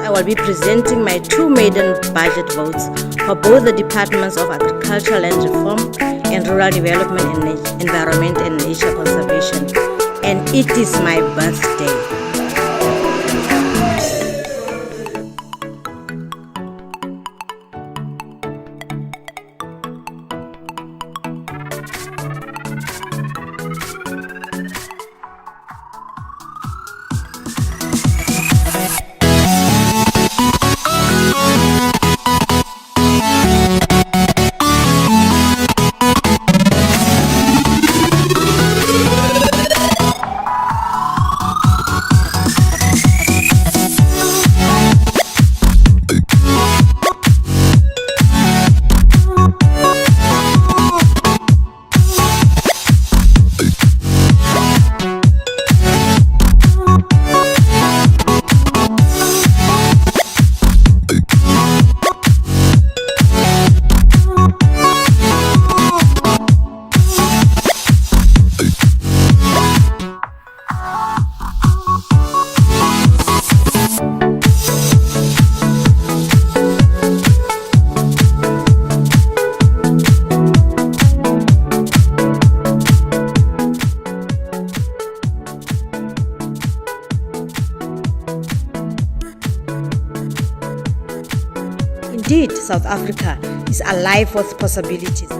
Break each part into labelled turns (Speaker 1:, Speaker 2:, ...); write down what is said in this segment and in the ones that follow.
Speaker 1: I will be presenting my two maiden budget votes for both the Departments of Agriculture, Land Reform and Rural Development and Environment and Nature Conservation. And it is my birthday. Indeed, South Africa is alive with possibilities.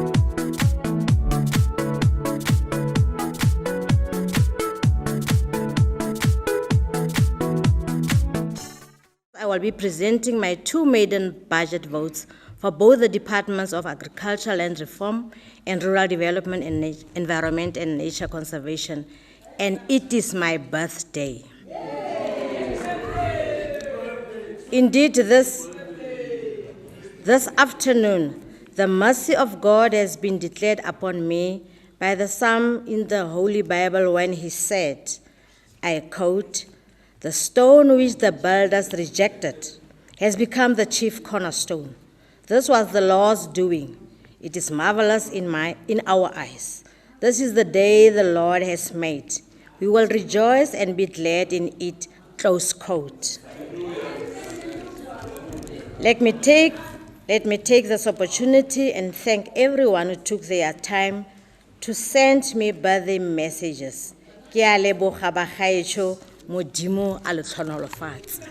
Speaker 1: I will be presenting my two maiden budget votes for both the Departments of Agriculture, Land Reform and Rural Development and Environment and Nature Conservation. And it is my birthday. Indeed, this afternoon, the mercy of God has been declared upon me by the Psalm in the Holy Bible when he said, I quote, "The stone which the builders rejected has become the chief cornerstone. This was the Lord's doing. It is marvelous in our eyes. This is the day the Lord has made. We will rejoice and be glad in it," close quote. Let me take this opportunity and thank everyone who took their time to send me birthday messages. Ke a leboga bagaetsho, Modimo a le tlhonolofatse.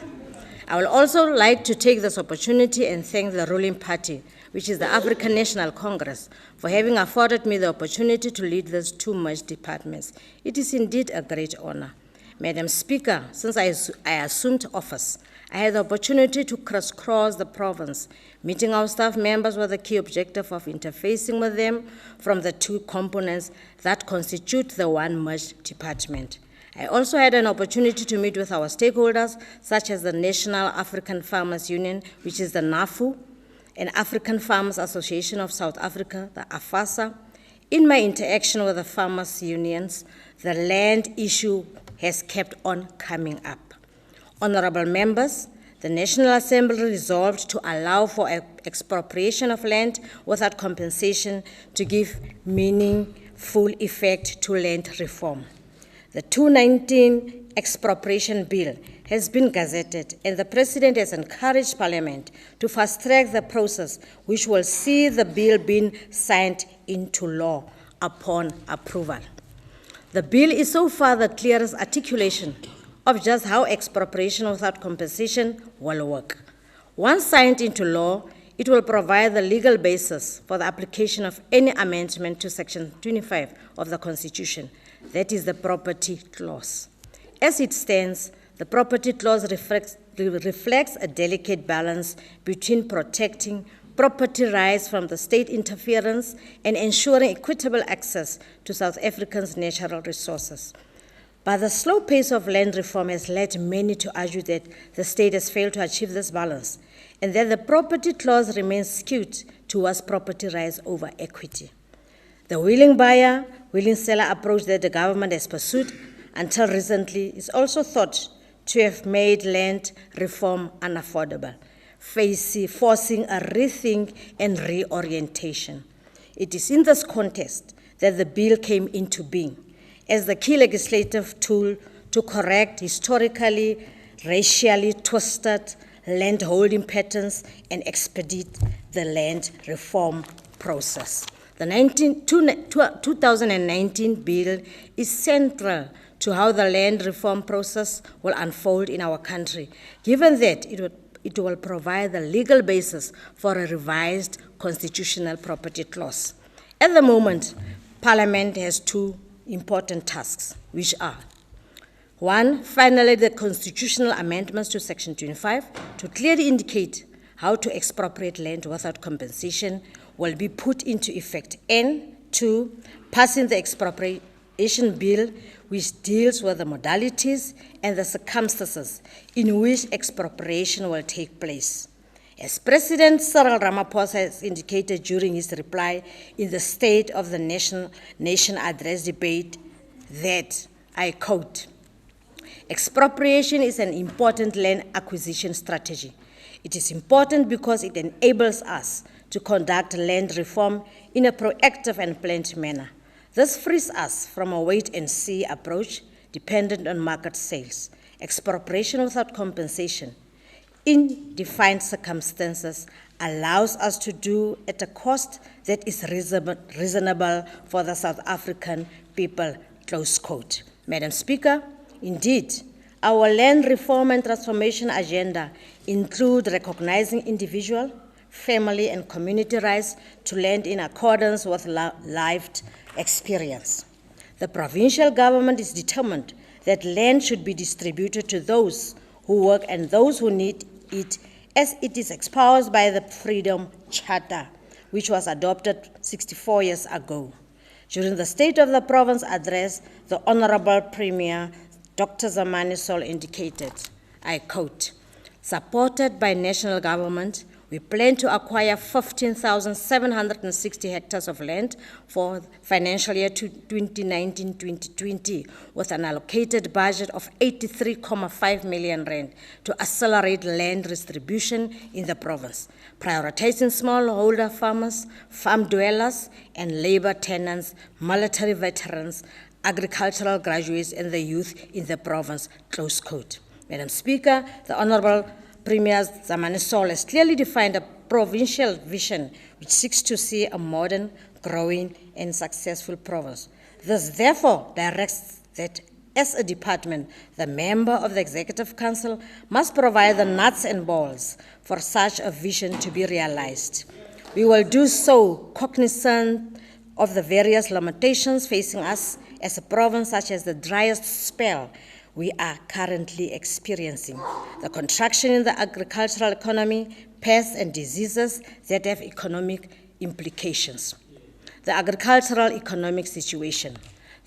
Speaker 1: I will also like to take this opportunity and thank the ruling party, which is the African National Congress, for having afforded me the opportunity to lead these two merged departments. It is indeed a great honor. Madam Speaker, since I assumed office, I had the opportunity to crisscross the province, meeting our staff members with the key objective of interfacing with them from the two components that constitute the one merged department. I also had an opportunity to meet with our stakeholders, such as the National African Farmers Union, which is the NAFU, and African Farmers Association of South Africa, the AFASA. In my interaction with the farmers' unions, the land issue has kept on coming up. Honorable members, the National Assembly resolved to allow for expropriation of land without compensation to give meaningful effect to land reform. The 2019 expropriation bill has been gazetted, and the President has encouraged Parliament to fast-track the process, which will see the bill being signed into law upon approval. The bill is so far the clearest articulation of just how expropriation without compensation will work. Once signed into law, it will provide the legal basis for the application of any amendment to Section 25 of the Constitution, that is the property clause. As it stands, the property clause reflects a delicate balance between protecting property rights from the state interference and ensuring equitable access to South Africans' natural resources. But the slow pace of land reform has led many to argue that the state has failed to achieve this balance, and that the property clause remains skewed towards property rights over equity. The willing buyer, willing seller approach that the government has pursued until recently is also thought to have made land reform unaffordable, forcing a rethink and reorientation. It is in this context that the bill came into being, as the key legislative tool to correct historically, racially twisted land holding patterns, and expedite the land reform process. The 2019 bill is central to how the land reform process will unfold in our country, given that it will provide the legal basis for a revised constitutional property clause. At the moment, Parliament has two important tasks, which are: one, finally, the constitutional amendments to Section 25 to clearly indicate how to expropriate land without compensation will be put into effect. And two, passing the expropriation bill, which deals with the modalities and the circumstances in which expropriation will take place. As President Cyril Ramaphosa has indicated during his reply in the State of the Nation Address debate that, I quote, "Expropriation is an important land acquisition strategy. It is important because it enables us to conduct land reform in a proactive and planned manner. This frees us from a wait-and-see approach dependent on market sales. Expropriation without compensation in defined circumstances allows us to do at a cost that is reasonable for the South African people," close quote. Madam Speaker, indeed, our land reform and transformation agenda include recognizing individual, family, and community rights to land in accordance with lived experience. The provincial government is determined that land should be distributed to those who work and those who need it, as it is espoused by the Freedom Charter, which was adopted 64 years ago. During the State of the Province address, the Honorable Premier, Dr. Zamani Sol, indicated, I quote, "Supported by national government, we plan to acquire 15,760 hectares of land for financial year 2019-2020 with an allocated budget of 83.5 million rand to accelerate land distribution in the province, prioritizing smallholder farmers, farm dwellers, and labor tenants, military veterans, agricultural graduates, and the youth in the province," close quote. Madam Speaker, the Honorable Premier Zamani Sol has clearly defined a provincial vision which seeks to see a modern, growing, and successful province. This therefore directs that as a department, the member of the Executive Council must provide the nuts and bolts for such a vision to be realized. We will do so cognizant of the various limitations facing us as a province, such as the driest spell we are currently experiencing, the contraction in the agricultural economy, pests and diseases that have economic implications. The agricultural economic situation.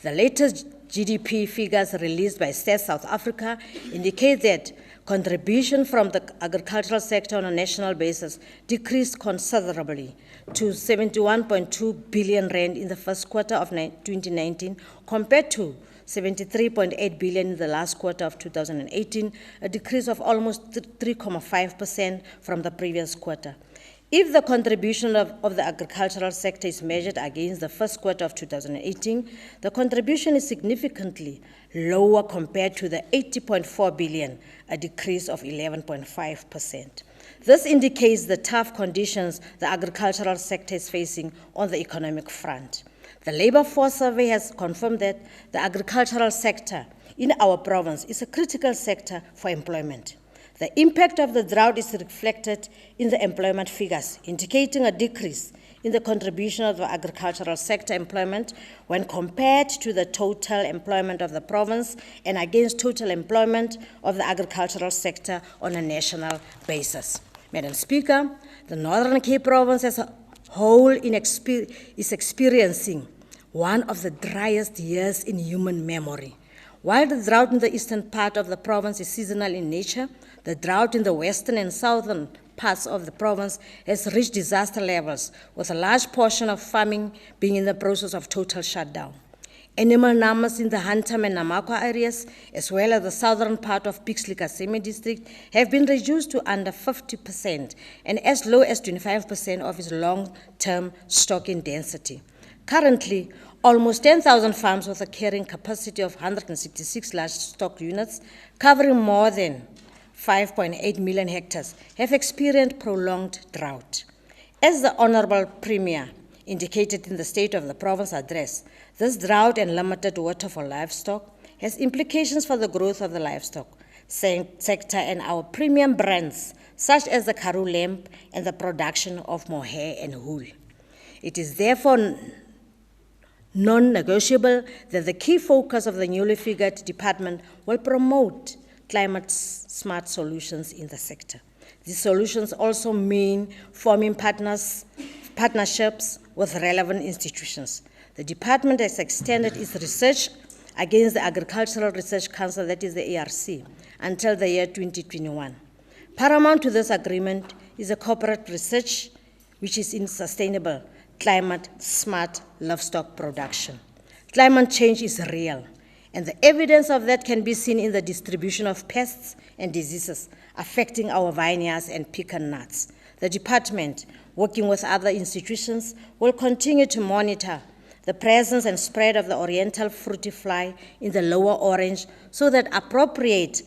Speaker 1: The latest GDP figures released by State South Africa indicate that contribution from the agricultural sector on a national basis decreased considerably to 71.2 billion rand in the first quarter of 2019 compared to 73.8 billion in the last quarter of 2018, a decrease of almost 3.5% from the previous quarter. If the contribution of the agricultural sector is measured against the first quarter of 2018, the contribution is significantly lower compared to the 80.4 billion, a decrease of 11.5%. This indicates the tough conditions the agricultural sector is facing on the economic front. The Labour Force Survey has confirmed that the agricultural sector in our province is a critical sector for employment. The impact of the drought is reflected in the employment figures, indicating a decrease in the contribution of the agricultural sector employment when compared to the total employment of the province and against total employment of the agricultural sector on a national basis. Madam Speaker, the Northern Cape Province as a whole is experiencing one of the driest years in human memory. While the drought in the eastern part of the province is seasonal in nature, the drought in the western and southern parts of the province has reached disaster levels, with a large portion of farming being in the process of total shutdown. Animal numbers in the Hantam and Namakwa areas, as well as the southern part of Pixley-Kaseme district, have been reduced to under 50% and as low as 25% of its long-term stocking density. Currently, almost 10,000 farms with a carrying capacity of 166 large stock units, covering more than 5.8 million hectares, have experienced prolonged drought. As the Honorable Premier indicated in the State of the Province address, this drought and limited water for livestock has implications for the growth of the livestock sector and our premium brands, such as the Karoo lamb and the production of mohair and wool. It is therefore non-negotiable that the key focus of the newly figured department will promote climate-smart solutions in the sector. These solutions also mean forming partnerships with relevant institutions. The department has extended its research against the Agricultural Research Council, that is the ARC, until the year 2021. Paramount to this agreement is a corporate research which is in sustainable, climate-smart livestock production. Climate change is real, and the evidence of that can be seen in the distribution of pests and diseases affecting our vineyards and pecan nuts. The department, working with other institutions, will continue to monitor the presence and spread of the oriental fruity fly in the lower orange so that appropriate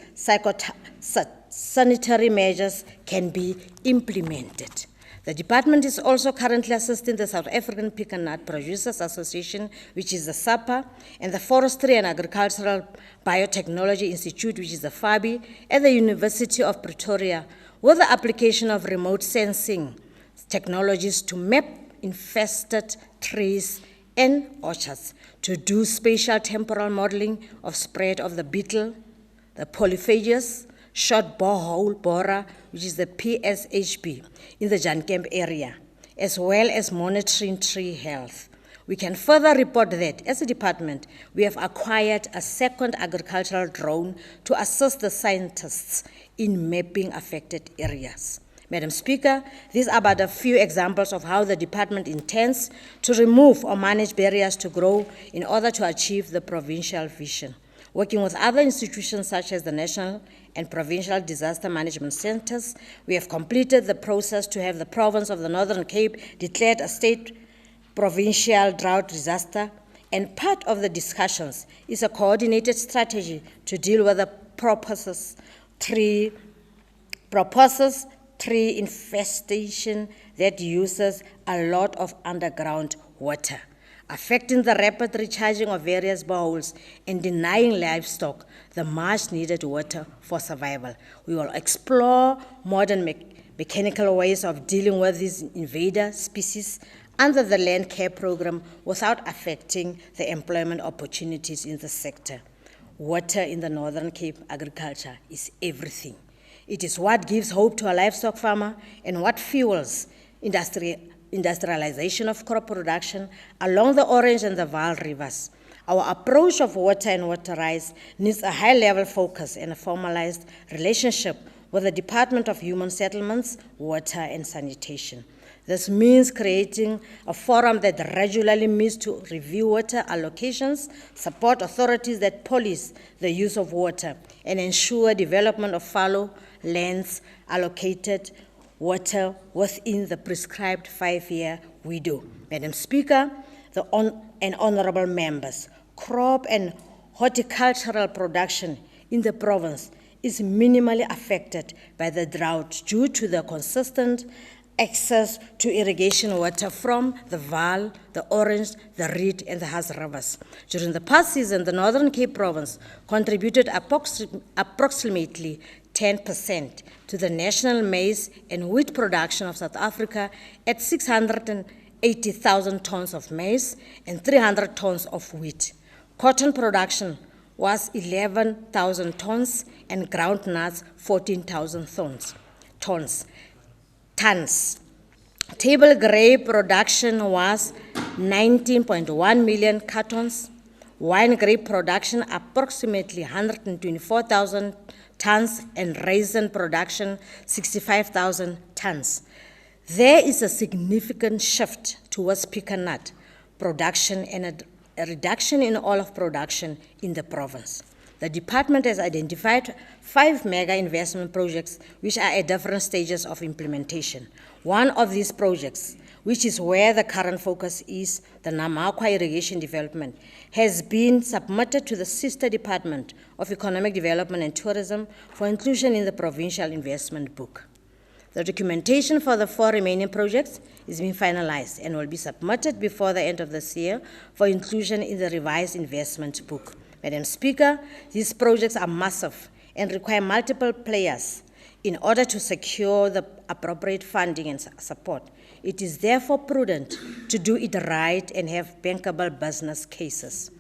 Speaker 1: sanitary measures can be implemented. The department is also currently assisting the South African Pecan Nut Producers Association, which is the SAPA, and the Forestry and Agricultural Biotechnology Institute, which is the FABI, at the University of Pretoria, with the application of remote sensing technologies to map infested trees and orchards, to do spatial temporal modeling of spread of the beetle, the polyphagous, short borehole borer, which is the PSHB, in the Jankemp area, as well as monitoring tree health. We can further report that, as a department, we have acquired a second agricultural drone to assist the scientists in mapping affected areas. Madam Speaker, these are but a few examples of how the department intends to remove or manage barriers to grow in order to achieve the provincial vision. Working with other institutions such as the National and Provincial Disaster Management Centers, we have completed the process to have the province of the Northern Cape declared a state provincial drought disaster, and part of the discussions is a coordinated strategy to deal with the tree infestation that uses a lot of underground water, affecting the rapid recharging of various boreholes and denying livestock the much-needed water for survival. We will explore modern mechanical ways of dealing with these invader species under the land care program without affecting the employment opportunities in the sector. Water in the Northern Cape agriculture is everything. It is what gives hope to a livestock farmer and what fuels industrialization of crop production along the Orange and the Vaal rivers. Our approach of water and water rights needs a high-level focus and a formalized relationship with the Department of Human Settlements, Water and Sanitation. This means creating a forum that regularly meets to review water allocations, support authorities that police the use of water, and ensure development of fallow lands allocated water within the prescribed 5-year window. Madam Speaker, and honorable members, crop and horticultural production in the province is minimally affected by the drought due to the consistent access to irrigation water from the Vaal, the Orange, the Reed, and the Haas rivers. During the past season, the Northern Cape province contributed approximately 10% to the national maize and wheat production of South Africa at 680,000 tons of maize and 300 tons of wheat. Cotton production was 11,000 tons and groundnuts 14,000 tons. Table grape production was 19.1 million cartons. Wine grape production approximately 124,000 tons, and raisin production 65,000 tons. There is a significant shift towards pecan nut production and a reduction in olive production in the province. The department has identified 5 mega investment projects which are at different stages of implementation. One of these projects, which is where the current focus is, the Namakwa irrigation development, has been submitted to the sister department of Economic Development and Tourism for inclusion in the Provincial Investment Book. The documentation for the 4 remaining projects is being finalized and will be submitted before the end of this year for inclusion in the revised investment book. Madam Speaker, these projects are massive and require multiple players in order to secure the appropriate funding and support. It is therefore prudent to do it right and have bankable business cases.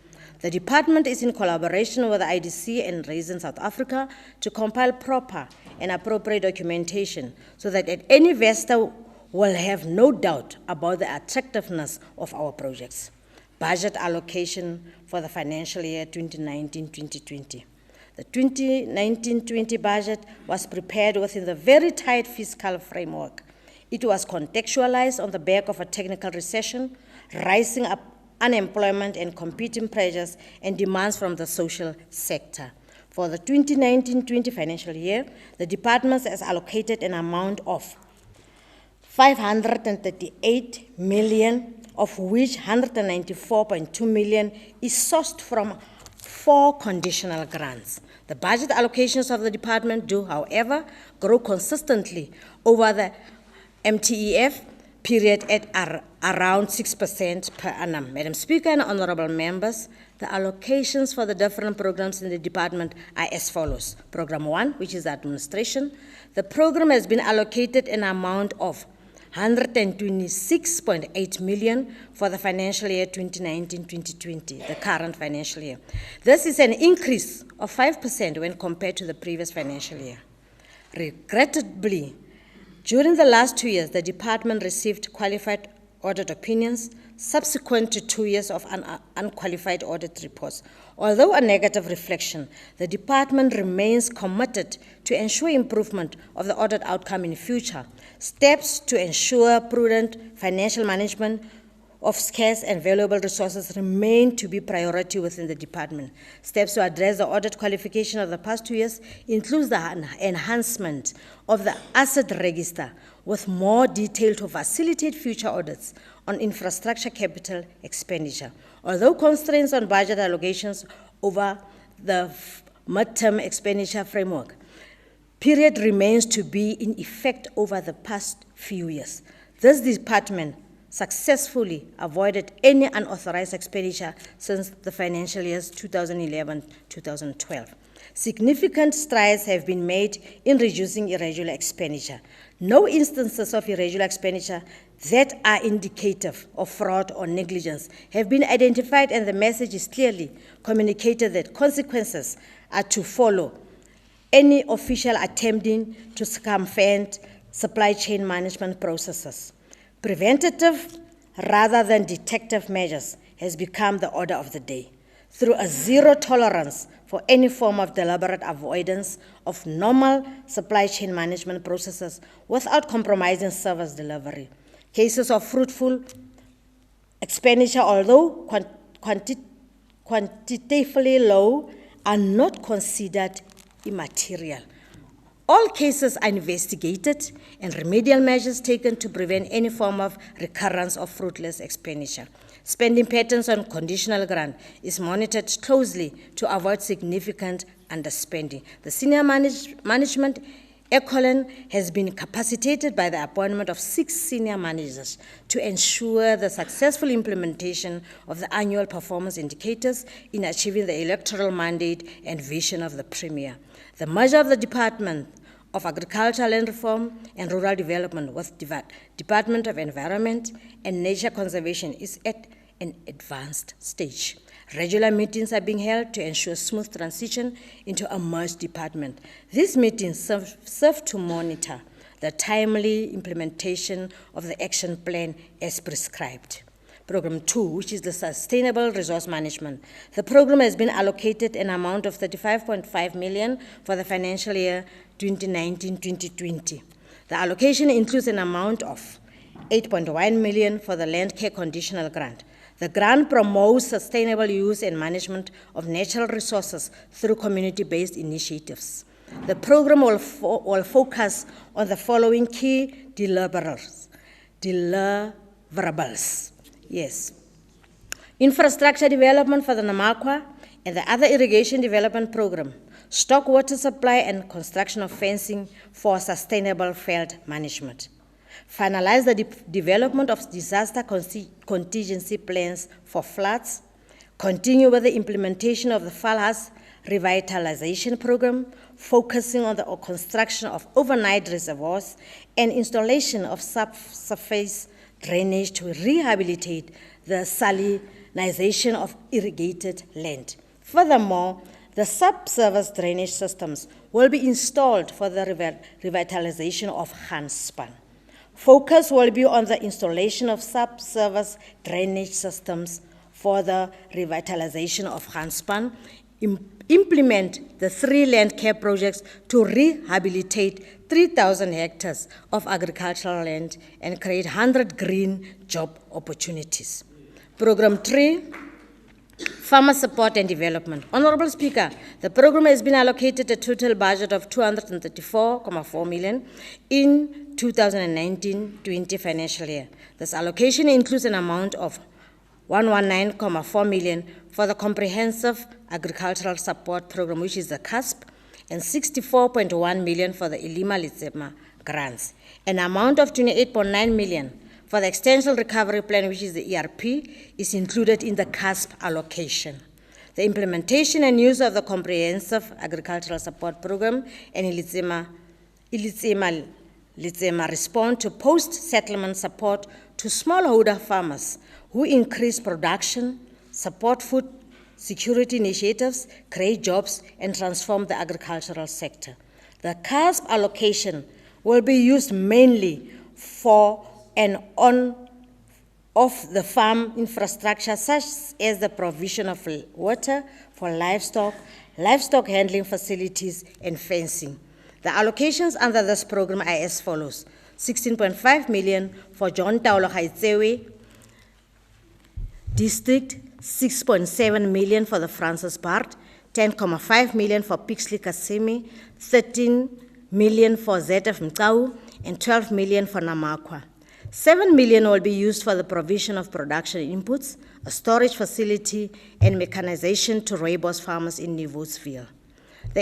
Speaker 1: The department is in collaboration with the IDC and Raisin South Africa to compile proper and appropriate documentation so that any investor will have no doubt about the attractiveness of our projects. Budget allocation for the financial year 2019-2020. The 2019-20 budget was prepared within the very tight fiscal framework. It was contextualized on the back of a technical recession, rising up unemployment and competing pressures and demands from the social sector. For the 2019-20 financial year, the department has allocated an amount of 538 million, of which 194.2 million is sourced from 4 conditional grants. The budget allocations of the department do, however, grow consistently over the MTEF period at around 6% per annum. Madam Speaker and honorable members, the allocations for the different programs in the department are as follows. Program 1, which is administration, the program has been allocated an amount of 126.8 million for the financial year 2019-2020, the current financial year. This is an increase of 5% when compared to the previous financial year. Regrettably, during the last 2 years, the department received qualified audit opinions subsequent to 2 years of unqualified audit reports. Although a negative reflection, the department remains committed to ensure improvement of the audit outcome in future. Steps to ensure prudent financial management of scarce and valuable resources remain to be priority within the department. Steps to address the audit qualification of the past 2 years includes the enhancement of the asset register with more detail to facilitate future audits on infrastructure capital expenditure. Although constraints on budget allocations over the midterm expenditure framework period remains to be in effect over the past few years, this department successfully avoided any unauthorized expenditure since the financial years 2011-2012. Significant strides have been made in reducing irregular expenditure. No instances of irregular expenditure that are indicative of fraud or negligence have been identified, and the message is clearly communicated that consequences are to follow any official attempting to circumvent supply chain management processes. Preventative rather than detective measures has become the order of the day. Through a zero tolerance for any form of deliberate avoidance of normal supply chain management processes without compromising service delivery. Cases of fruitful expenditure, although quantitatively low, are not considered immaterial. All cases are investigated and remedial measures taken to prevent any form of recurrence of fruitless expenditure. Spending patterns on conditional grant is monitored closely to avoid significant underspending. The senior management echelon has been capacitated by the appointment of 6 senior managers to ensure the successful implementation of the annual performance indicators in achieving the electoral mandate and vision of the Premier. The merger of the Department of Agriculture, Land Reform and Rural Development with Department of Environment and Nature Conservation is at an advanced stage. Regular meetings are being held to ensure smooth transition into a merged department. These meetings serve to monitor the timely implementation of the action plan as prescribed. Program 2, which is the Sustainable Resource Management. The program has been allocated an amount of 35.5 million for the financial year 2019-2020. The allocation includes an amount of 8.1 million for the Land Care Conditional Grant. The grant promotes sustainable use and management of natural resources through community-based initiatives. The program will focus on the following key deliverables. Yes. Infrastructure development for the Namakwa, and the other irrigation development program, stock water supply and construction of fencing for sustainable field management. Finalize the development of disaster contingency plans for floods. Continue with the implementation of the Falhas revitalization program, focusing on the construction of overnight reservoirs and installation of subsurface drainage to rehabilitate the salinization of irrigated land. Furthermore, the subsurface drainage systems will be installed for the revitalization of Ganspan. Focus will be on the installation of subsurface drainage systems for the revitalization of Ganspan, implement the 3 land care projects to rehabilitate 3,000 hectares of agricultural land and create 100 green job opportunities. Program 3, Farmer Support and Development. Honorable Speaker, the program has been allocated a total budget of 234.4 million in 2019-20 financial year. This allocation includes an amount of 119.4 million for the Comprehensive Agricultural Support Program, which is the CASP, and 64.1 million for the Ilima Litsema grants. An amount of 28.9 million for the Extension Recovery Plan, which is the ERP, is included in the CASP allocation. The implementation and use of the Comprehensive Agricultural Support Program and Litsema respond to post-settlement support to smallholder farmers who increase production, support food security initiatives, create jobs, and transform the agricultural sector. The CASP allocation will be used mainly for and off the farm infrastructure, such as the provision of water for livestock handling facilities, and fencing. The allocations under this program are as follows: 16.5 million for John Taolo Gaetsewe District, 6.7 million for the Francis Bart, 10.5 million for Pixley Kasemi, 13 million for ZF Mkau, and 12 million for Namakwa. 7 million will be used for the provision of production inputs, a storage facility, and mechanization to rooibos farmers in Nivoetsville. The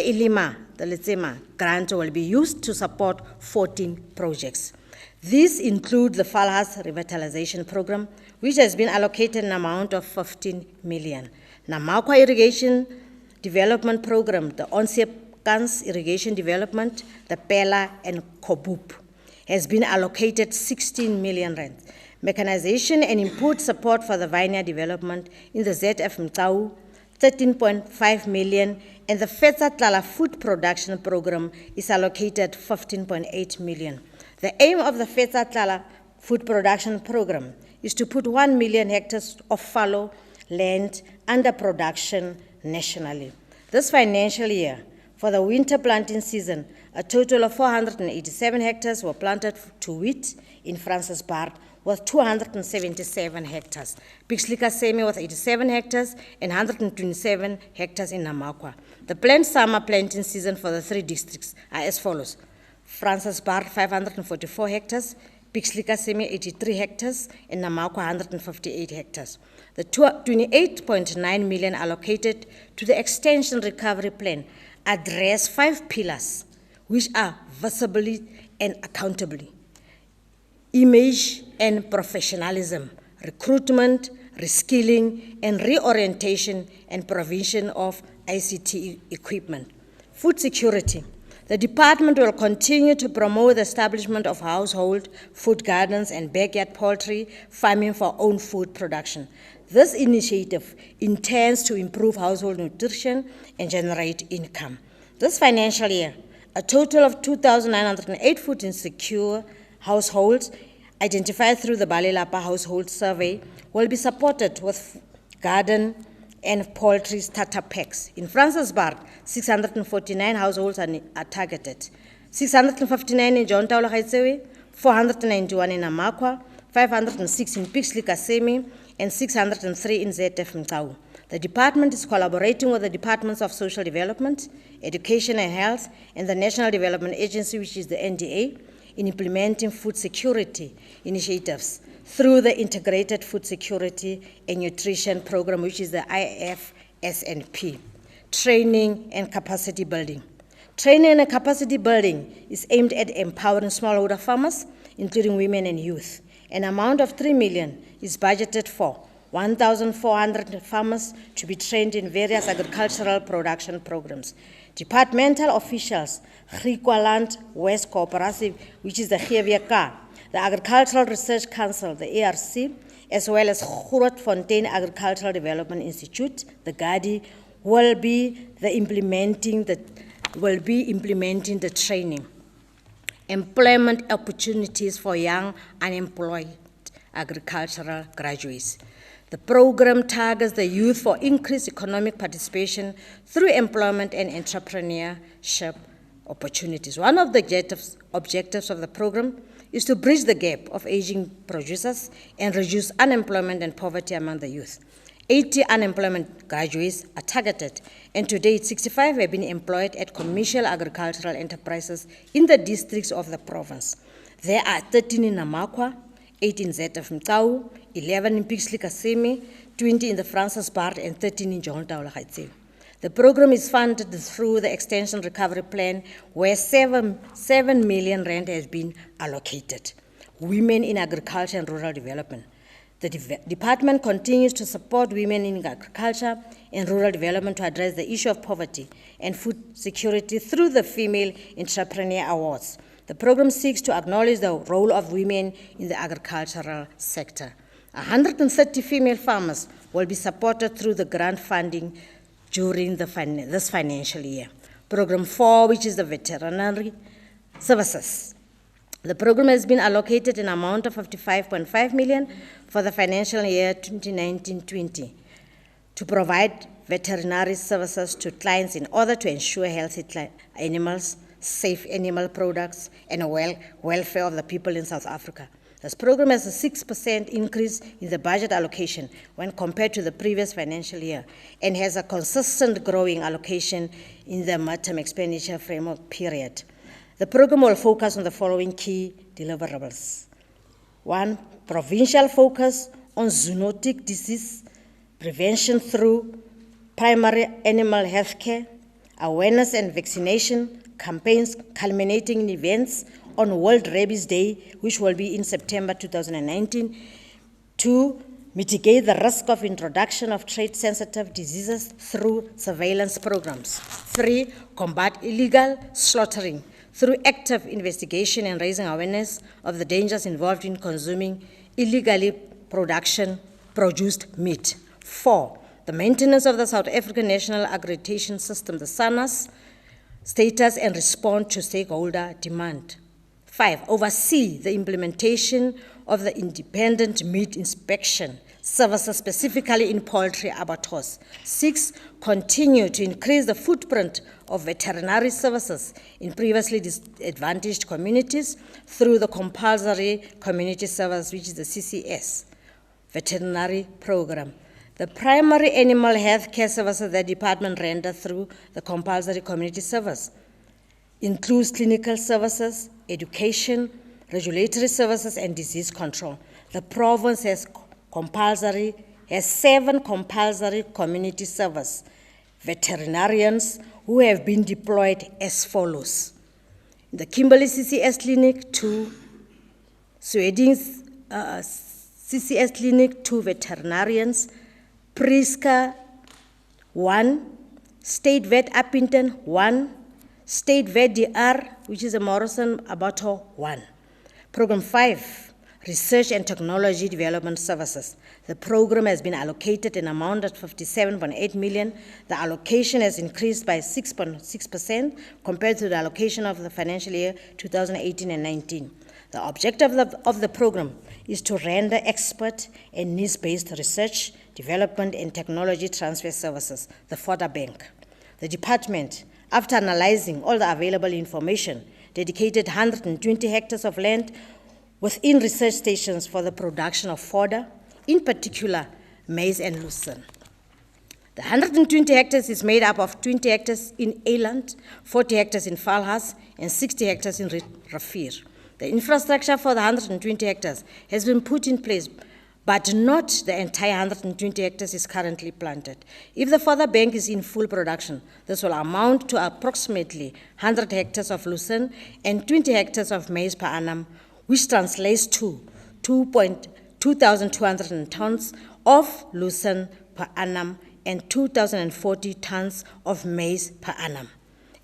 Speaker 1: Litsema grant will be used to support 14 projects. These include the Falhas Revitalization Program, which has been allocated an amount of 15 million. Namakwa Irrigation Development Program, the Onsepkans Irrigation Development, the Pela, and Kobup has been allocated 16 million rand. Mechanization and input support for the vineyard development in the ZF Mkau, 13.5 million, and the Fetsa Tlala Food Production Program is allocated 15.8 million. The aim of the Fetsa Tlala Food Production Program is to put 1 million hectares of fallow land under production nationally. This financial year, for the winter planting season, a total of 487 hectares were planted to wheat in Francis Bart with 277 hectares. Pixley Kasemi with 87 hectares and 127 hectares in Namakwa. The planned summer planting season for the 3 districts are as follows: Francis Bart 544 hectares, Pixley Kasemi 83 hectares, and Namakwa 158 hectares. The 28.9 million allocated to the Extension Recovery Plan address 5 pillars, which are visibly and accountably: image and professionalism, recruitment, reskilling, and reorientation and provision of ICT equipment. Food security. The department will continue to promote the establishment of household food gardens and backyard poultry farming for own food production. This initiative intends to improve household nutrition and generate income. This financial year, a total of 2,908 food insecure households identified through the Balelapa Household Survey will be supported with garden and poultry starter packs. In Francis Bart, 649 households are targeted. 659 in John Taolo Gaetsewe, 491 in Namakwa, 506 in Pixley Kasemi, and 603 in ZF Mkau. The department is collaborating with the Departments of Social Development, Education and Health, and the National Development Agency, which is the NDA, in implementing food security initiatives through the Integrated Food Security and Nutrition Program, which is the S&P, training and capacity building. Training and capacity building is aimed at empowering smallholder farmers, including women and youth. An amount of 3 million is budgeted for 1,400 farmers to be trained in various agricultural production programs. Departmental officials, Griqualand West Cooperative, which is the Geviaka, the Agricultural Research Council, the ARC, as well as Grootfontein Agricultural Development Institute, the GADI, will be implementing the training. Employment opportunities for young unemployed agricultural graduates. The program targets the youth for increased economic participation through employment and entrepreneurship opportunities. One of the objectives of the program is to bridge the gap of aging producers and reduce unemployment and poverty among the youth. 80 unemployment graduates are targeted, and to date, 65 have been employed at commercial agricultural enterprises in the districts of the province. There are 13 in Namakwa, 8 in Mtau, 11 in Pixley Kasemi, 20 in the Francis Bard, and 13 in John Taula. The program is funded through the Extension Recovery Plan, where 7 million rand has been allocated. Women in agriculture and rural development. The department continues to support women in agriculture and rural development to address the issue of poverty and food security through the Female Entrepreneur Awards. The program seeks to acknowledge the role of women in the agricultural sector. 130 female farmers will be supported through the grant funding during this financial year. Program 4, which is the veterinary services. The program has been allocated an amount of 55.5 million for the financial year 2019-20 to provide veterinary services to clients in order to ensure healthy animals, safe animal products, and welfare of the people in South Africa. This program has a 6% increase in the budget allocation when compared to the previous financial year and has a consistent growing allocation in the midterm expenditure framework period. The program will focus on the following key deliverables. 1, provincial focus on zoonotic disease prevention through primary animal health care, awareness and vaccination campaigns culminating in events on World Rabies Day, which will be in September 2019. 2, mitigate the risk of introduction of trade-sensitive diseases through surveillance programs. 3, combat illegal slaughtering through active investigation and raising awareness of the dangers involved in consuming illegally produced meat. 4, the maintenance of the South African National Accreditation System, the SANAS, status and respond to stakeholder demand. 5, oversee the implementation of the independent meat inspection services, specifically in poultry abattoirs. 6, continue to increase the footprint of veterinary services in previously disadvantaged communities through the compulsory community service, which is the CCS veterinary program. The primary animal health care services the department renders through the compulsory community service includes clinical services, education, regulatory services, and disease control. The province has 7 compulsory community service veterinarians who have been deployed as follows. The Kimberley CCS Clinic, 2, Sweding's CCS Clinic, 2 veterinarians, Priska, 1, State Vet Appington, 1, State Vet DR, which is a Morrison Abattoir, 1. Program 5, Research and Technology Development Services. The program has been allocated an amount of 57.8 million. The allocation has increased by 6.6% compared to the allocation of the financial year 2018 and 19. The objective of the program is to render expert and needs-based research, development, and technology transfer services, the fodder bank. The department, after analyzing all the available information, dedicated 120 hectares of land within research stations for the production of fodder, in particular maize and lucerne. The 120 hectares is made up of 20 hectares in Eland, 40 hectares in Falhas, and 60 hectares in Rafir. The infrastructure for the 120 hectares has been put in place but not the entire 120 hectares is currently planted. If the fodder bank is in full production, this will amount to approximately 100 hectares of lucerne and 20 hectares of maize per annum, which translates to 2,200 tons of lucerne per annum and 2,040 tons of maize per annum.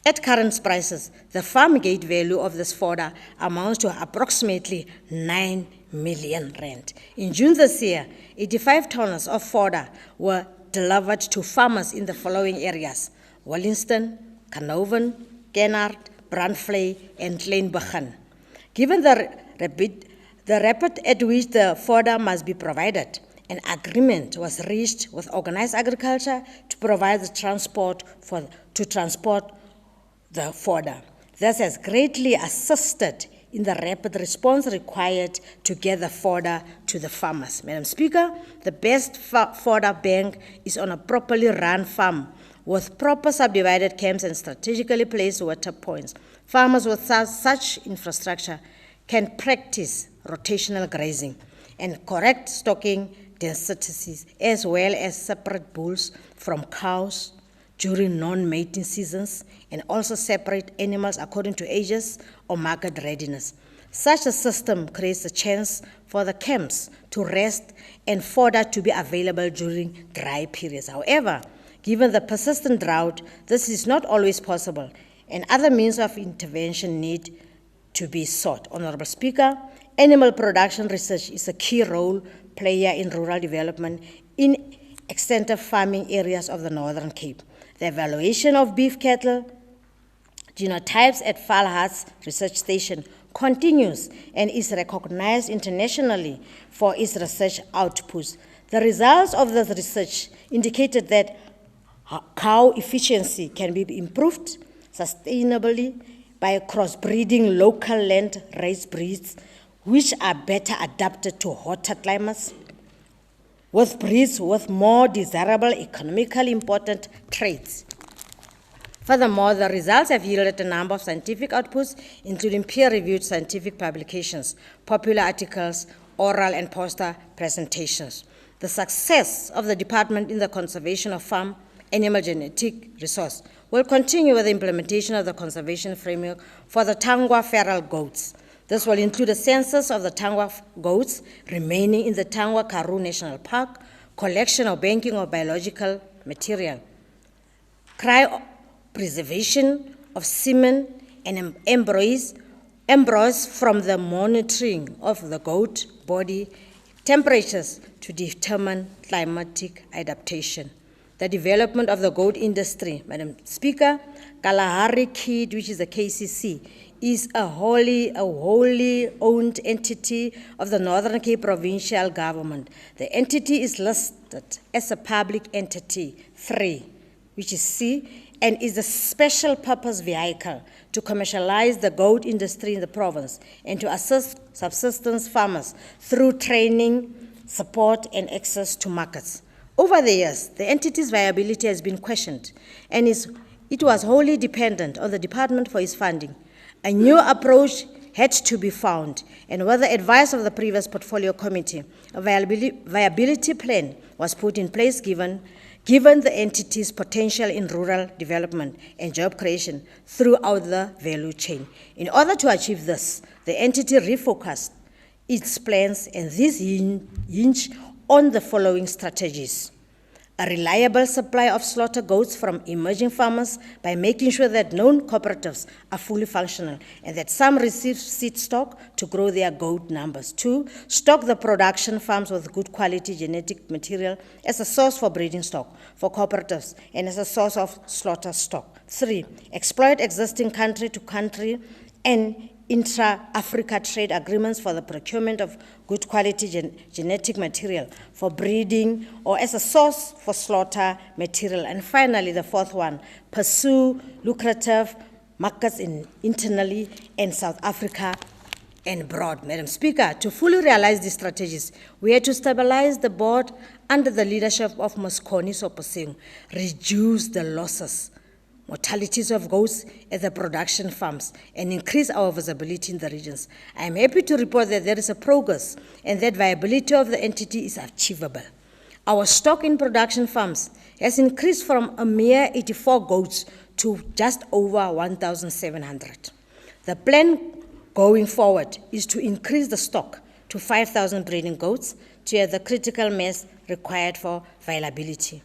Speaker 1: At current prices, the farm gate value of this fodder amounts to approximately 9 million rand. In June this year, 85 tons of fodder were delivered to farmers in the following areas: Wallingston, Carnarvon, Kennard, Brandvlei, and Kleinbegin. Given the rapid at which the fodder must be provided, an agreement was reached with Organized Agriculture to provide the transport the fodder. This has greatly assisted in the rapid response required to get the fodder to the farmers. Madam Speaker, the best fodder bank is on a properly run farm with proper subdivided camps and strategically placed water points. Farmers with such infrastructure can practice rotational grazing and correct stocking densities, as well as separate bulls from cows during non-mating seasons, and also separate animals according to ages or market readiness. Such a system creates a chance for the camps to rest and fodder to be available during dry periods. However, given the persistent drought, this is not always possible, and other means of intervention need to be sought. Honorable Speaker, animal production research is a key role player in rural development in extensive farming areas of the Northern Cape. The evaluation of beef cattle genotypes at Valhart's research station continues and is recognized internationally for its research outputs. The results of this research indicated that cow efficiency can be improved sustainably by crossbreeding local land-raised breeds which are better adapted to hotter climates, with breeds with more desirable, economically important traits. Furthermore, the results have yielded a number of scientific outputs, including peer-reviewed scientific publications, popular articles, oral and poster presentations. The success of the department in the conservation of farm animal genetic resource will continue with the implementation of the conservation framework for the Tangwa feral goats. This will include a census of the Tangwa goats remaining in the Tangwa Karoo National Park, collection or banking of biological material, cryopreservation of semen and embryos from the monitoring of the goat body temperatures to determine climatic adaptation. The development of the goat industry, Madam Speaker, Kalahari KID, which is the KCC, is a wholly owned entity of the Northern Cape Provincial Government. The entity is listed as a public entity 3, which is C, and is a special purpose vehicle to commercialize the goat industry in the province and to assist subsistence farmers through training, support, and access to markets. Over the years, the entity's viability has been questioned, and it was wholly dependent on the department for its funding. A new approach had to be found, and with the advice of the previous portfolio committee, a viability plan was put in place given the entity's potential in rural development and job creation throughout the value chain. In order to achieve this, the entity refocused its plans, and this hinge on the following strategies: a reliable supply of slaughter goats from emerging farmers by making sure that known cooperatives are fully functional and that some receive seed stock to grow their goat numbers. 2, stock the production farms with good quality genetic material as a source for breeding stock for cooperatives and as a source of slaughter stock. 3, exploit existing country-to-country and intra-Africa trade agreements for the procurement of good quality genetic material for breeding or as a source for slaughter material. And finally, the 4th one, pursue lucrative markets internally in South Africa and abroad. Madam Speaker, to fully realize these strategies, we had to stabilize the board under the leadership of Mosconi Soposeng, reduce the losses mortalities of goats at the production farms, and increase our visibility in the regions. I am happy to report that there is a progress and that viability of the entity is achievable. Our stock in production farms has increased from a mere 84 goats to just over 1,700. The plan going forward is to increase the stock to 5,000 breeding goats to have the critical mass required for viability.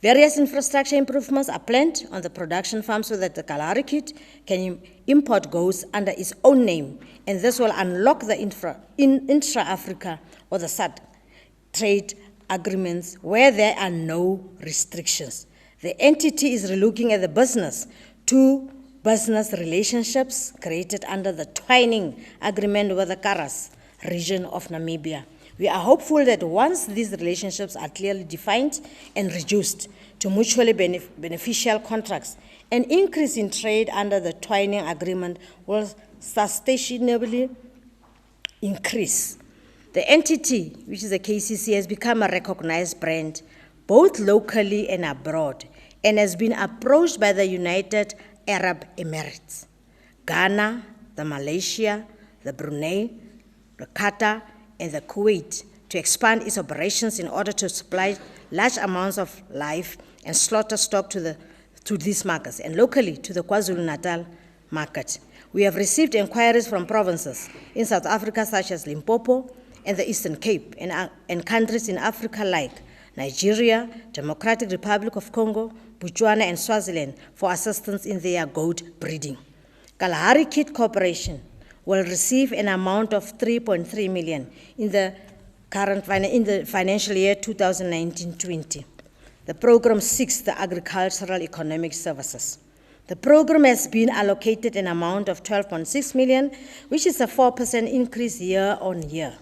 Speaker 1: Various infrastructure improvements are planned on the production farms so that the Kalahari kit can import goats under its own name, and this will unlock the intra-Africa or the SADC trade agreements where there are no restrictions. The entity is relooking at the business-to-business relationships created under the twining agreement with the Karas region of Namibia. We are hopeful that once these relationships are clearly defined and reduced to mutually beneficial contracts, an increase in trade under the twining agreement will sustainably increase. The entity, which is the KCC, has become a recognized brand both locally and abroad, and has been approached by the United Arab Emirates, Ghana, the Malaysia, the Brunei, the Qatar, and the Kuwait to expand its operations in order to supply large amounts of live and slaughter stock to these markets, and locally to the KwaZulu-Natal market. We have received inquiries from provinces in South Africa such as Limpopo and the Eastern Cape, and countries in Africa like Nigeria, Democratic Republic of Congo, Botswana, and Swaziland for assistance in their goat breeding. Kalahari Kit Corporation will receive an amount of 3.3 million in the financial year 2019-20. The program seeks the agricultural economic services. The program has been allocated an amount of 12.6 million, which is a 4% increase year on year.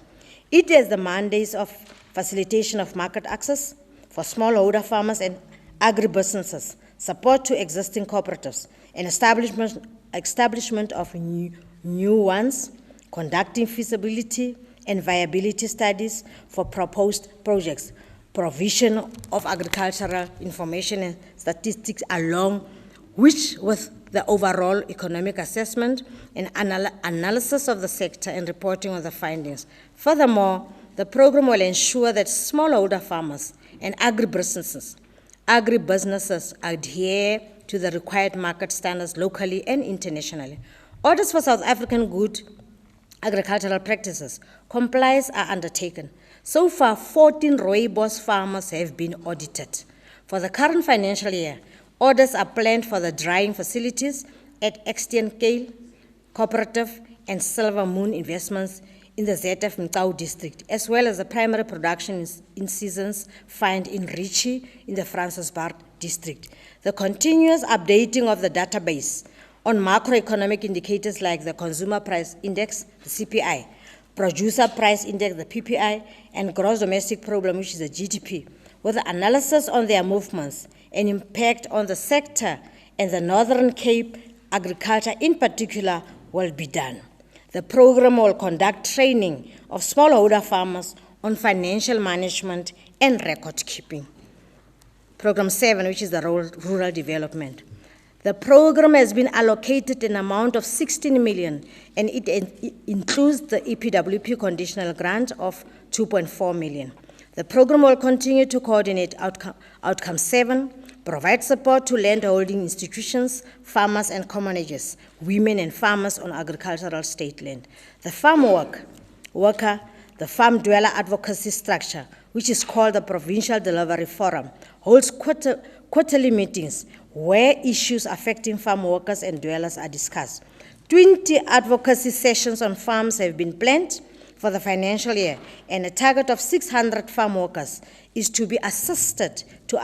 Speaker 1: It has the mandates of facilitation of market access for smallholder farmers and agribusinesses, support to existing cooperatives, and establishment of new ones, conducting feasibility and viability studies for proposed projects, provision of agricultural information and statistics along with the overall economic assessment and analysis of the sector and reporting on the findings. Furthermore, the program will ensure that smallholder farmers and agribusinesses adhere to the required market standards locally and internationally. Orders for South African good agricultural practices compliance are undertaken. So far, 14 rooibos farmers have been audited. For the current financial year, orders are planned for the drying facilities at Extian Kale Cooperative and Silver Moon Investments in the ZF Mtau district, as well as the primary production in seasons found in Richie in the Francisburg district. The continuous updating of the database on macroeconomic indicators like the Consumer Price Index, the CPI, Producer Price Index, the PPI, and Gross Domestic Product, which is the GDP, with the analysis on their movements and impact on the sector and the Northern Cape agriculture in particular will be done. The program will conduct training of smallholder farmers on financial management and record keeping. Program 7, which is the rural development. The program has been allocated an amount of 16 million, and it includes the EPWP conditional grant of 2.4 million. The program will continue to coordinate Outcome 7, provide support to landholding institutions, farmers and commoners, women and farmers on agricultural state land. The farm worker, the farm dweller advocacy structure, which is called the Provincial Delivery Forum, holds quarterly meetings where issues affecting farm workers and dwellers are discussed. 20 advocacy sessions on farms have been planned for the financial year, and a target of 600 farm workers is to be assisted to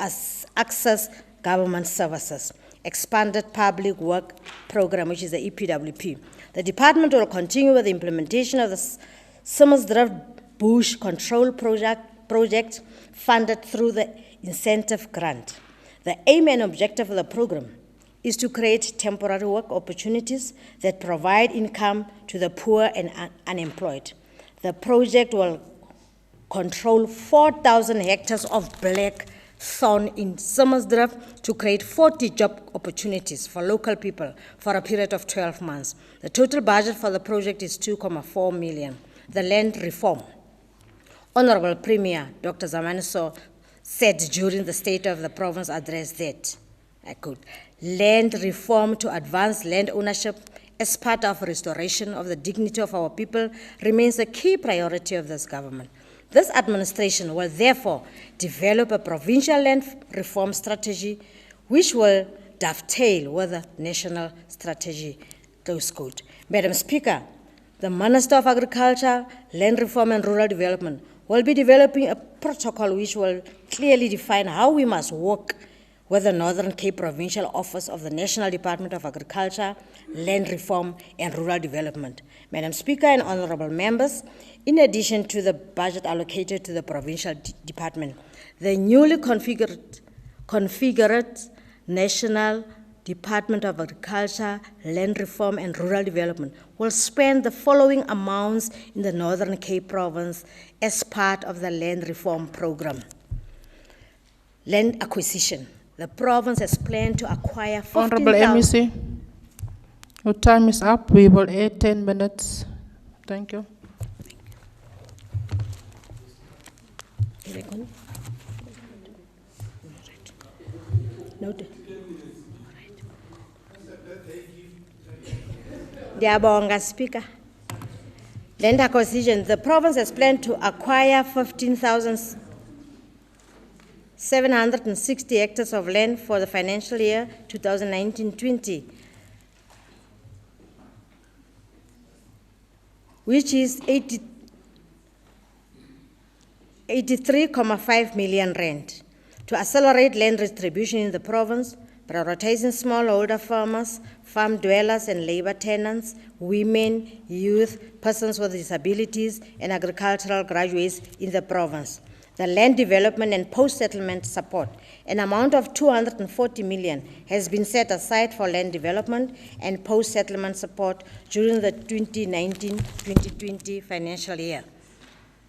Speaker 1: access government services. Expanded Public Work Program, which is the EPWP. The department will continue with the implementation of the Simmersdrift Bush Control project funded through the incentive grant. The aim and objective of the program is to create temporary work opportunities that provide income to the poor and unemployed. The project will control 4,000 hectares of black Thorn in Somersdrift to create 40 job opportunities for local people for a period of 12 months. The total budget for the project is 2.4 million. The land reform. Honorable Premier Dr. Zamaniso said during the State of the Province address that, I quote, land reform to advance land ownership as part of restoration of the dignity of our people remains a key priority of this government. This administration will therefore develop a provincial land reform strategy which will dovetail with the national strategy, close quote. Madam Speaker, the Minister of Agriculture, Land Reform and Rural Development will be developing a protocol which will clearly define how we must work with the Northern Cape Provincial Office of the National Department of Agriculture, Land Reform and Rural Development. Madam Speaker and honorable members, in addition to the budget allocated to the provincial department, the newly configured National Department of Agriculture, Land Reform and Rural Development will spend the following amounts in the Northern Cape Province as part of the land reform program. Land acquisition. The province has planned to acquire 15,000...
Speaker 2: Honorable MEC, your time is up. We will add 10 minutes. Thank you.
Speaker 1: Noted. Diabonga, Speaker. Land acquisition. The province has planned to acquire 15,760 hectares of land for the financial year 2019-20, which is 83.5 million rand, to accelerate land distribution in the province, prioritizing smallholder farmers, farm dwellers and labor tenants, women, youth, persons with disabilities, and agricultural graduates in the province. The land development and post-settlement support, an amount of 240 million has been set aside for land development and post-settlement support during the 2019-2020 financial year.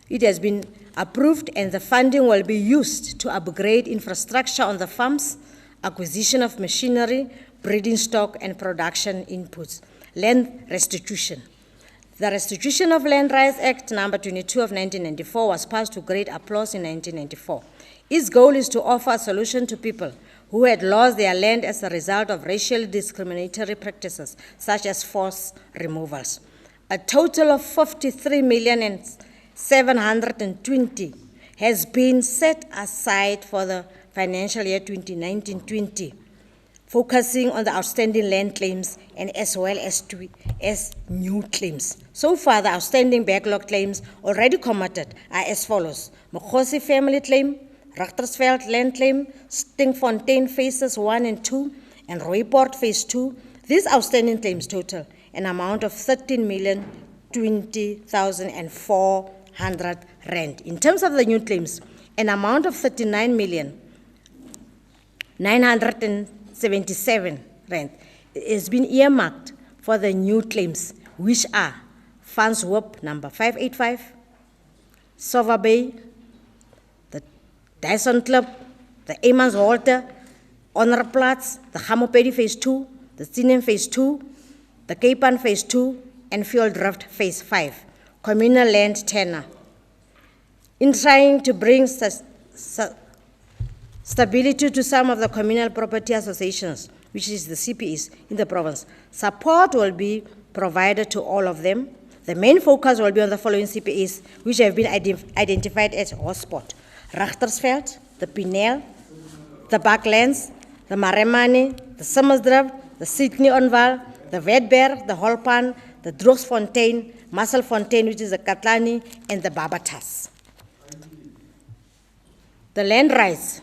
Speaker 1: It has been approved and the funding will be used to upgrade infrastructure on the farms, acquisition of machinery, breeding stock and production inputs. Land restitution. The Restitution of Land Rights Act number 22 of 1994 was passed to great applause in 1994. Its goal is to offer a solution to people who had lost their land as a result of racially discriminatory practices, such as forced removals. A total of 53,720,000 has been set aside for the financial year 2019-20, focusing on the outstanding land claims and as well as new claims. So far, the outstanding backlog claims already committed are as follows: Mokhosi family claim, Richtersveld land claim, Stinkfontein phases 1 and 2, and Rooiport phase 2. These outstanding claims total an amount of 13,020,400 rand. In terms of the new claims, an amount of 39,977 rand has been earmarked for the new claims, which are Funds Whoop number 585, Sova Bay, the Dyson Club, the Amans Halter, Honorplatz, the Hamopedi phase 2, the Sinem phase 2, the Capan phase 2, and Fuel Drift phase 5, communal land tenure. In trying to bring stability to some of the communal property associations, which is the CPEs in the province, support will be provided to all of them. The main focus will be on the following CPEs, which have been identified as hotspot: Richtersveld, the Pinel, the Backlands, the Maremane, the Somersdrift, the Sydney Onval, the Wetberg, the Holpan, the Drogsfontein, Musselfontein, which is the Katlani, and the Barbatas. The land rights.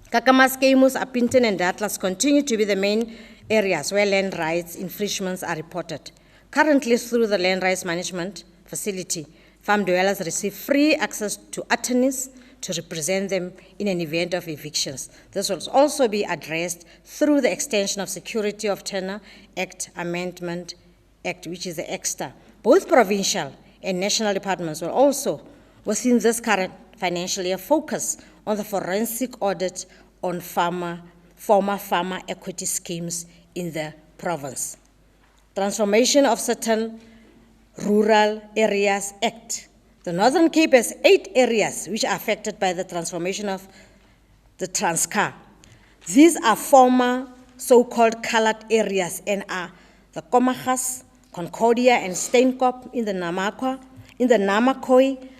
Speaker 1: Kakamas, Kemus, Apinton, and Atlas continue to be the main areas where land rights infringements are reported. Currently, through the Land Rights Management Facility, farm dwellers receive free access to attorneys to represent them in an event of evictions. This will also be addressed through the extension of Security of Tenure Act Amendment Act, which is the EXTA. Both provincial and national departments will also, within this current financial year, focus on the forensic audit on former farmer equity schemes in the province. Transformation of certain Rural Areas Act. The Northern Cape has 8 areas which are affected by the transformation of the Transcar. These are former so-called colored areas and are the Komachas, Concordia and Steenkop in the Namakwa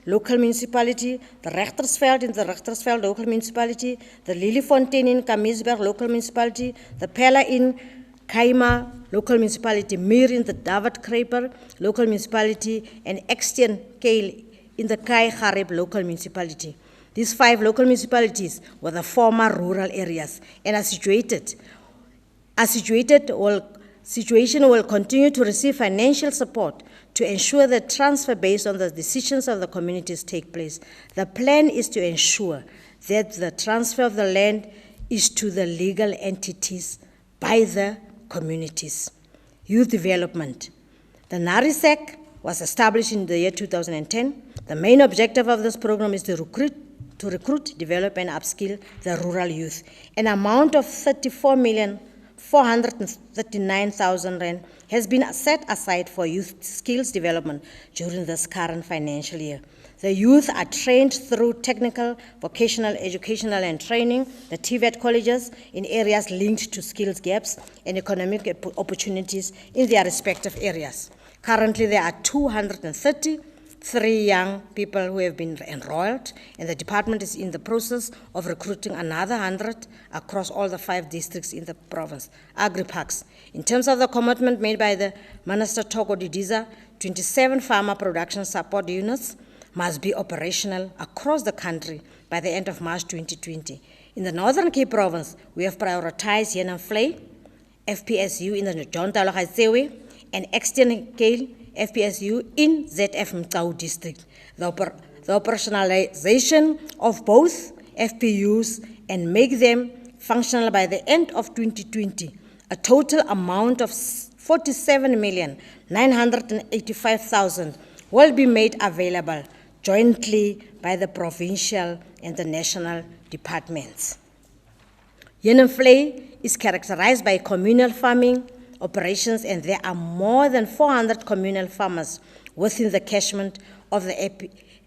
Speaker 1: local municipality, the Rechtersveld in the Rechtersveld local municipality, the Lilifontein in Kamiesberg local municipality, the Pella in Kaima local municipality, Mir in the David Kraper local municipality, and Extian Kale in the Kai Harib local municipality. These 5 local municipalities were the former rural areas and are situation will continue to receive financial support to ensure that transfer based on the decisions of the communities take place. The plan is to ensure that the transfer of the land is to the legal entities by the communities. Youth development. The NARISEC was established in the year 2010. The main objective of this program is to recruit, develop, and upskill the rural youth. An amount of 34,439,000 rand has been set aside for youth skills development during this current financial year. The youth are trained through technical, vocational, educational, and training, the TVET colleges, in areas linked to skills gaps and economic opportunities in their respective areas. Currently, there are 233 young people who have been enrolled, and the department is in the process of recruiting another 100 across all the 5 districts in the province. Agri-parks. In terms of the commitment made by the Minister Togo Didiza, 27 farmer production support units must be operational across the country by the end of March 2020. In the Northern Cape province, we have prioritized Yen and Flay, FPSU in the John Talogaitsewe, and Extern Kale FPSU in ZF Mtau district. The operationalization of both FPUs and make them functional by the end of 2020. A total amount of 47,985,000 will be made available jointly by the provincial and the national departments. Yen and Flay is characterized by communal farming operations, and there are more than 400 communal farmers within the catchment of the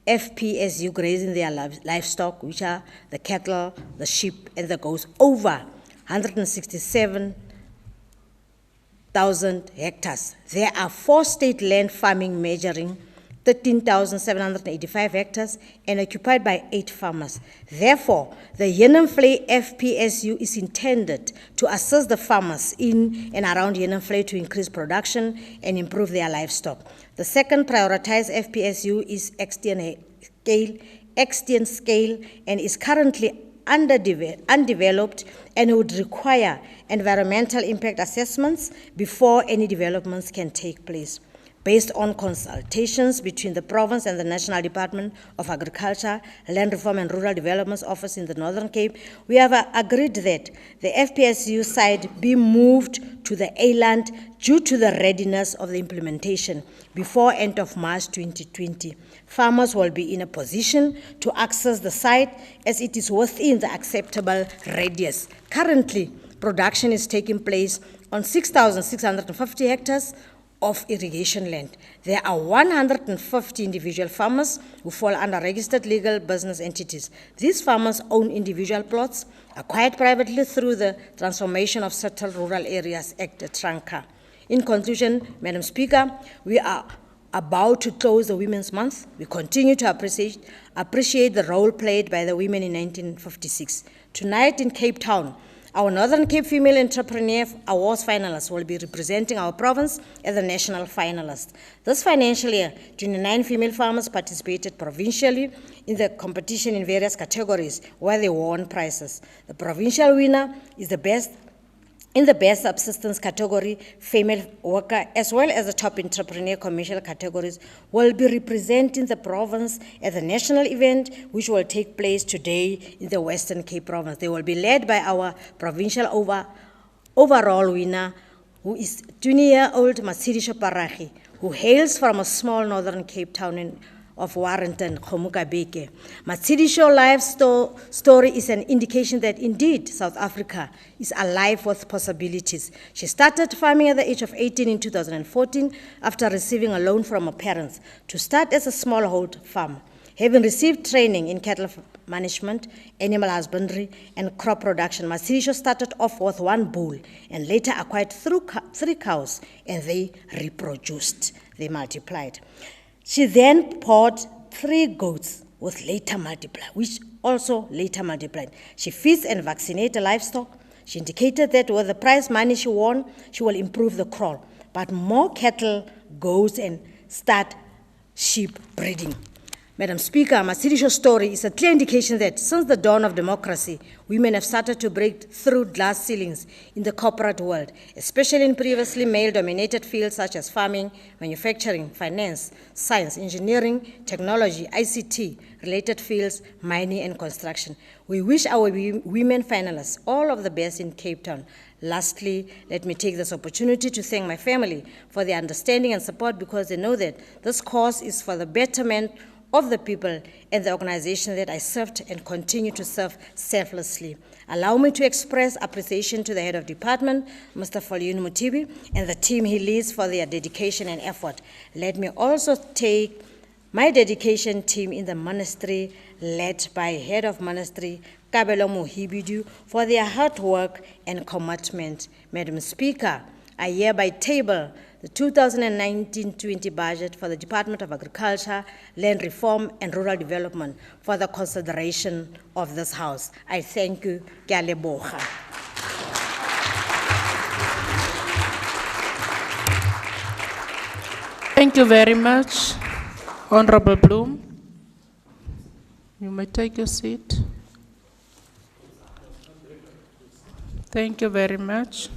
Speaker 1: FPSU grazing their livestock, which are the cattle, the sheep, and the goats, over 167,000 hectares. There are 4 state land farming measuring 13,785 hectares and occupied by 8 farmers. Therefore, the Yen and Flay FPSU is intended to assist the farmers in and around Yen and Flay to increase production and improve their livestock. The second prioritized FPSU is Extern Scale and is currently undeveloped and would require environmental impact assessments before any developments can take place. Based on consultations between the province and the National Department of Agriculture, Land Reform and Rural Development Office in the Northern Cape, we have agreed that the FPSU site be moved to the island due to the readiness of the implementation before end of March 2020. Farmers will be in a position to access the site as it is within the acceptable radius. Currently, production is taking place on 6,650 hectares of irrigation land. There are 150 individual farmers who fall under registered legal business entities. These farmers own individual plots acquired privately through the Transformation of Certain Rural Areas Act, Tranca. In conclusion, Madam Speaker, we are about to close the Women's Month. We continue to appreciate the role played by the women in 1956. Tonight in Cape Town, our Northern Cape Female Entrepreneur Awards finalists will be representing our province as the national finalist. This financial year, 29 female farmers participated provincially in the competition in various categories where they won prizes. The provincial winner is the best in the best subsistence category, female worker, as well as the top entrepreneur commercial categories, will be representing the province at the national event, which will take place today in the Western Cape province. They will be led by our provincial overall winner, who is 20-year-old Masidi Shoparagi, who hails from a small northern Cape town of Warrenton, Khomukabeke. Matsidisho life story is an indication that indeed South Africa is alive with possibilities. She started farming at the age of 18 in 2014 after receiving a loan from her parents to start as a smallhold farm. Having received training in cattle management, animal husbandry, and crop production, Matsidisho started off with 1 bull and later acquired 3 cows, and they reproduced, they multiplied. She then bought 3 goats, which also later multiplied. She feeds and vaccinates the livestock. She indicated that with the prize money she won, she will improve the crop, but more cattle, goats, and start sheep breeding. Madam Speaker, Matsidisho's story is a clear indication that since the dawn of democracy, women have started to break through glass ceilings in the corporate world, especially in previously male-dominated fields such as farming, manufacturing, finance, science, engineering, technology, ICT, related fields, mining, and construction. We wish our women finalists all of the best in Cape Town. Lastly, let me take this opportunity to thank my family for their understanding and support, because they know that this cause is for the betterment of the people and the organization that I served and continue to serve selflessly. Allow me to express appreciation to the head of department, Mr. Foliun Mutibi, and the team he leads for their dedication and effort. Let me also take my dedication team in the ministry, led by head of ministry, Kabelo Mohibidu, for their hard work and commitment. Madam Speaker, I hereby table the 2019-20 budget for the Department of Agriculture, Land Reform and Rural Development for the consideration of this House. I thank you. Ke a leboga.
Speaker 2: Thank you very much, Honorable Bloem. You may take your seat. Thank you very much.